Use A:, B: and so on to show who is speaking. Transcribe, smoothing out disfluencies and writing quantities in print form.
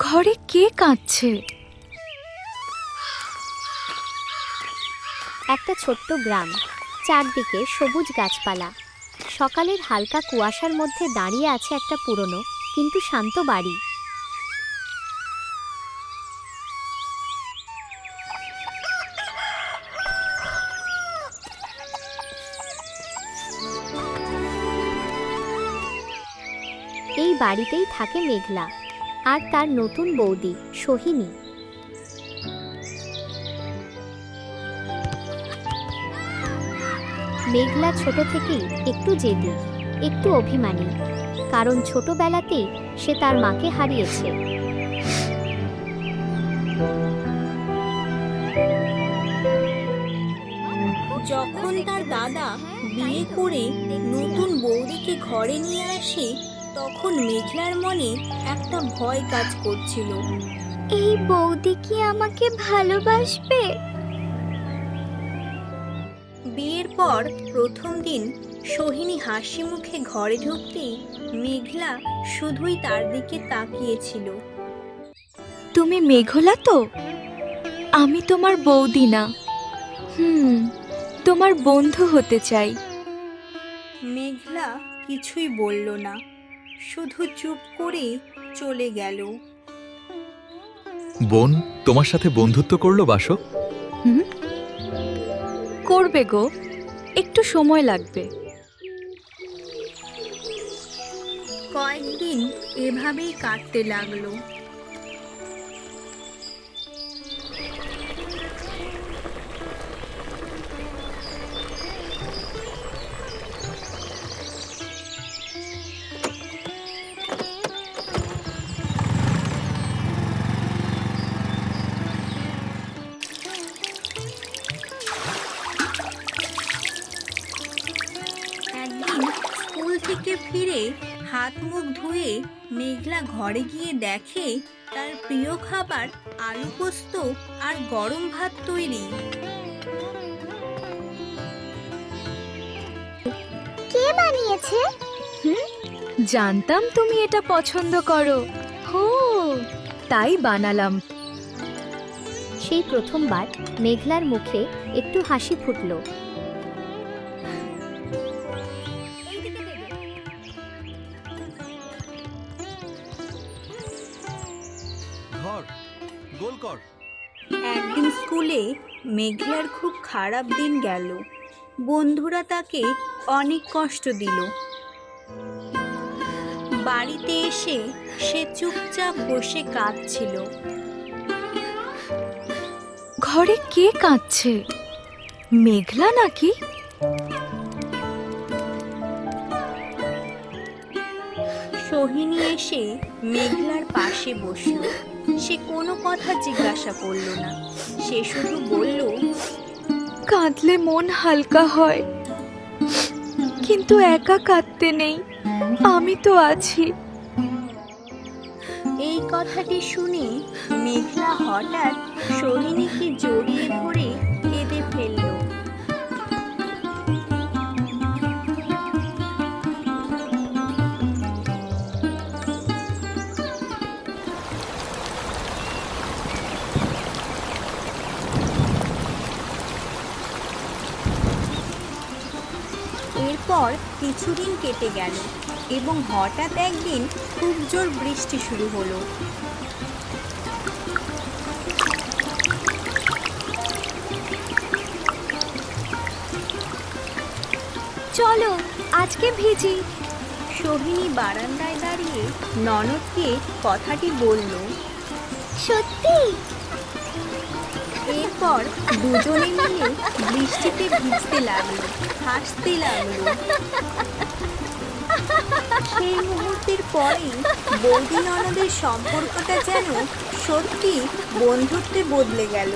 A: ঘরে কে কাঁদছে?
B: একটা ছোট্ট গ্রাম, চারদিকে সবুজ গাছপালা। সকালের হালকা কুয়াশার মধ্যে দাঁড়িয়ে আছে একটা পুরনো কিন্তু শান্ত বাড়ি। এই বাড়িতেই থাকে মেঘলা আর তার নতুন বৌদি সোহিনী। মেঘলা ছোট থেকেই একটু জেদি, একটু অভিমানী, কারণ ছোটবেলাতেই সে তার মাকে হারিয়েছে।
C: যখন তার দাদা বিয়ে করে নতুন বৌদিকে ঘরে নিয়ে আসে, তখন মেঘলার মনে একটা ভয় কাজ করছিল।
B: এই বৌদি কি আমাকে ভালোবাসবে?
C: বিয়ের পর প্রথম দিন সোহিনী হাসি মুখে ঘরে ঢুকতেই মেঘলা শুধুই তার দিকে তাকিয়েছিল।
A: তুমি মেঘলা তো? আমি তোমার বৌদি না, তোমার বন্ধু হতে চাই।
C: মেঘলা কিছুই বলল না, শুধু চুপ করে চলে গেল।
D: বোন তোমার সাথে বন্ধুত্ব করলো বাসো?
A: করবে গো, একটু সময় লাগবে।
C: কয়েকদিন এভাবেই কাটতে লাগলো। একদিন স্কুল থেকে ফিরে হাত মুখ ধুয়ে মেঘলা ঘরে গিয়ে দেখে তার প্রিয় খাবার আলু পোস্ত আর গরম ভাত তৈরি।
B: কে বানিয়েছে?
A: জানতাম তুমি এটা পছন্দ করো, হো তাই বানালাম।
B: সেই প্রথমবার মেঘলার মুখে একটু হাসি ফুটল।
D: ঘর গোল কর।
C: একদিন স্কুলে মেঘলার খুব খারাপ দিন গেল। বন্ধুরা তাকে অনেক কষ্ট দিল। বাড়িতে এসে সে চুপচাপ বসে কাঁদছিল।
A: ঘরে কে কাঁদছে? মেঘলা নাকি?
C: সোহিনী এসে মেঘলার পাশে বসল। সে কোনো কথা জিজ্ঞাসা করল না, সে শুধু বলল,
A: কাঁদলে মন হালকা হয়, কিন্তু একা কাঁদতে নেই, আমি তো আছি।
C: এই কথাটি শুনে মেঘলা হঠাৎ সোহিনীকে জড়িয়ে ধরে কেঁদে ফেলল। এরপর কিছুদিন কেটে গেল এবং হঠাৎ একদিন খুব জোর বৃষ্টি শুরু হলো।
B: চলো আজকে ভিজি।
C: সোহিনী বারান্দায় দাঁড়িয়ে ননদকে কথাটি বলল।
B: সত্যি?
C: এরপর দুজনে মিলে বৃষ্টিতে ভিজতে লাগলো, হাসতে লাগলো। সেই মুহূর্তের পরেই বৌদি ননদের সম্পর্কটা যেন সত্যি বন্ধুত্বে বদলে গেল।